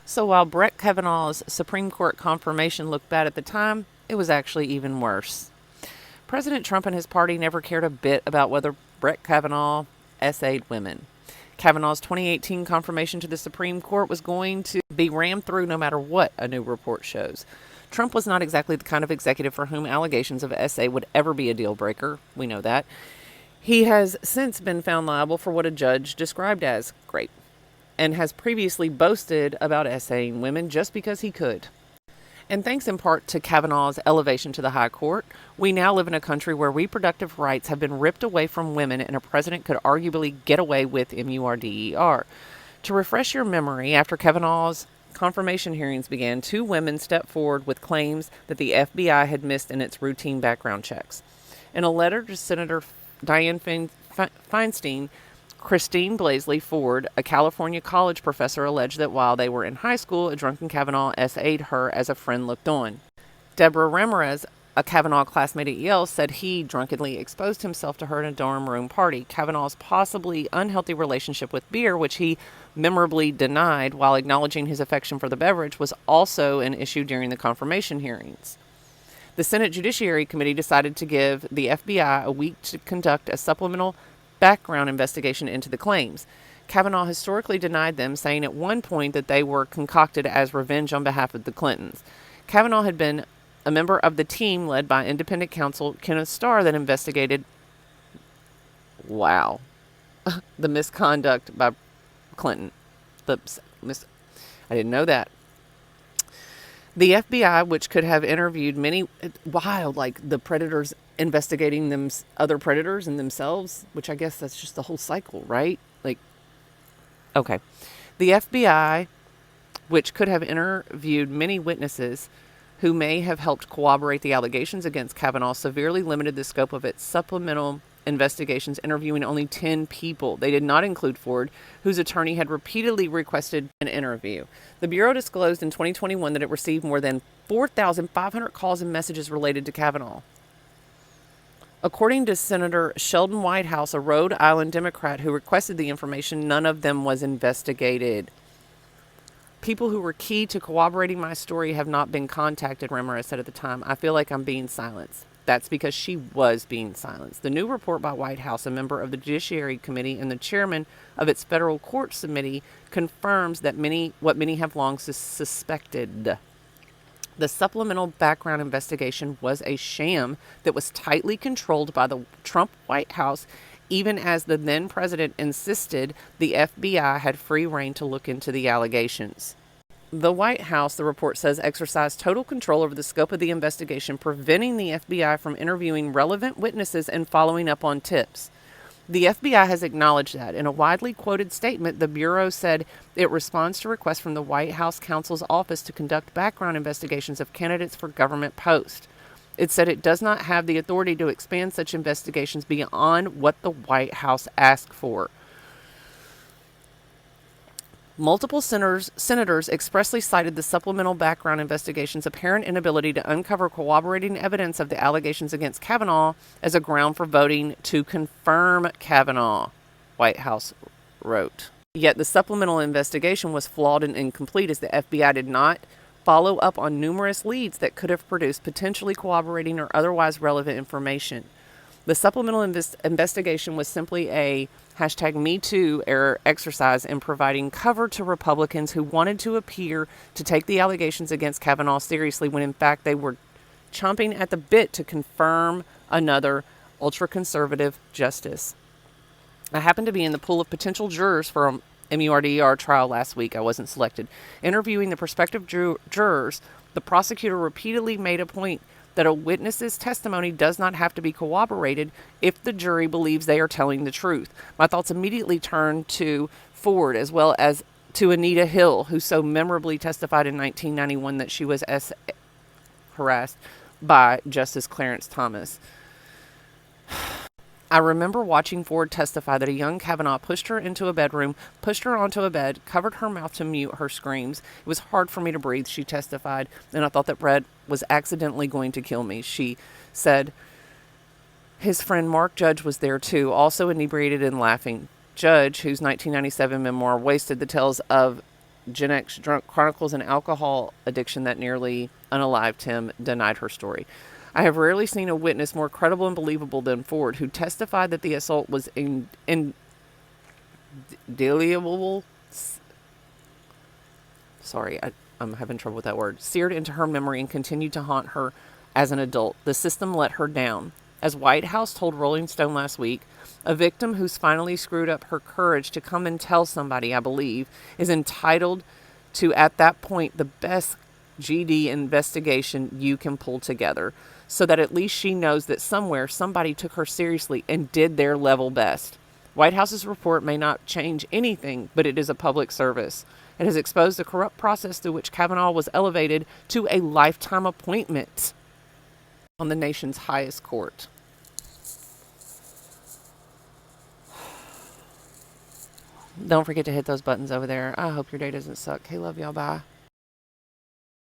So while Brett Kavanaugh's Supreme Court confirmation looked bad at the time, it was actually even worse. President Trump and his party never cared a bit about whether Brett Kavanaugh essayed women. Kavanaugh's 2018 confirmation to the Supreme Court was going to be rammed through no matter what, a new report shows. Trump was not exactly the kind of executive for whom allegations of essay would ever be a deal breaker. We know that. He has since been found liable for what a judge described as rape, and has previously boasted about essaying women just because he could. And thanks in part to Kavanaugh's elevation to the high court, we now live in a country where reproductive rights have been ripped away from women and a president could arguably get away with murder. To refresh your memory, after Kavanaugh's confirmation hearings began, 2 women stepped forward with claims that the FBI had missed in its routine background checks. In a letter to Senator Dianne Feinstein, Christine Blasey Ford, a California college professor, alleged that while they were in high school, a drunken Kavanaugh essayed her as a friend looked on. Deborah Ramirez, a Kavanaugh classmate at Yale, said he drunkenly exposed himself to her in a dorm room party. Kavanaugh's possibly unhealthy relationship with beer, which he memorably denied while acknowledging his affection for the beverage, was also an issue during the confirmation hearings. The Senate Judiciary Committee decided to give the FBI a week to conduct a supplemental background investigation into the claims. Kavanaugh historically denied them, saying at one point that they were concocted as revenge on behalf of the Clintons. Kavanaugh had been a member of the team led by independent counsel Kenneth Starr that investigated, the misconduct by Clinton. I didn't know that. The FBI, which could have interviewed many, the predators investigating them, other predators and themselves, which I guess that's just the whole cycle, right? Okay. The FBI, which could have interviewed many witnesses who may have helped corroborate the allegations against Kavanaugh, severely limited the scope of its supplemental investigations, interviewing only 10 people. They did not include Ford, whose attorney had repeatedly requested an interview. The Bureau disclosed in 2021 that it received more than 4,500 calls and messages related to Kavanaugh. According to Senator Sheldon Whitehouse, a Rhode Island Democrat who requested the information, none of them was investigated. People who were key to corroborating my story have not been contacted, Ramirez said at the time. I feel like I'm being silenced. That's because she was being silenced. The new report by Whitehouse, a member of the Judiciary Committee and the chairman of its federal courts committee, confirms that what many have long suspected. The supplemental background investigation was a sham that was tightly controlled by the Trump White House, even as the then president insisted the FBI had free rein to look into the allegations. The White House, the report says, exercised total control over the scope of the investigation, preventing the FBI from interviewing relevant witnesses and following up on tips. The FBI has acknowledged that. In a widely quoted statement, the Bureau said it responds to requests from the White House counsel's office to conduct background investigations of candidates for government posts. It said it does not have the authority to expand such investigations beyond what the White House asked for. Multiple senators expressly cited the supplemental background investigation's apparent inability to uncover corroborating evidence of the allegations against Kavanaugh as a ground for voting to confirm Kavanaugh, White House wrote. Yet the supplemental investigation was flawed and incomplete, as the FBI did not follow up on numerous leads that could have produced potentially corroborating or otherwise relevant information. The supplemental investigation was simply a #MeToo error exercise in providing cover to Republicans who wanted to appear to take the allegations against Kavanaugh seriously when in fact they were chomping at the bit to confirm another ultra-conservative justice. I happened to be in the pool of potential jurors for a MURDER trial last week. I wasn't selected. Interviewing the prospective jurors, the prosecutor repeatedly made a point that a witness's testimony does not have to be corroborated if the jury believes they are telling the truth. My thoughts immediately turned to Ford, as well as to Anita Hill, who so memorably testified in 1991 that she was harassed by Justice Clarence Thomas. I remember watching Ford testify that a young Kavanaugh pushed her into a bedroom, pushed her onto a bed, covered her mouth to mute her screams. It was hard for me to breathe, she testified, and I thought that Brett was accidentally going to kill me. She said his friend Mark Judge was there too, also inebriated and laughing. Judge, whose 1997 memoir Wasted, the tales of Gen X drunk chronicles an alcohol addiction that nearly unalived him, denied her story. I have rarely seen a witness more credible and believable than Ford, who testified that the assault was indelible. Sorry, I'm having trouble with that word. Seared into her memory and continued to haunt her as an adult. The system let her down. As White House told Rolling Stone last week, a victim who's finally screwed up her courage to come and tell somebody, I believe, is entitled to, at that point, the best GD investigation you can pull together, so that at least she knows that somewhere somebody took her seriously and did their level best. White House's report may not change anything, but it is a public service. It has exposed the corrupt process through which Kavanaugh was elevated to a lifetime appointment on the nation's highest court. Don't forget to hit those buttons over there. I hope your day doesn't suck. Hey, love y'all. Bye.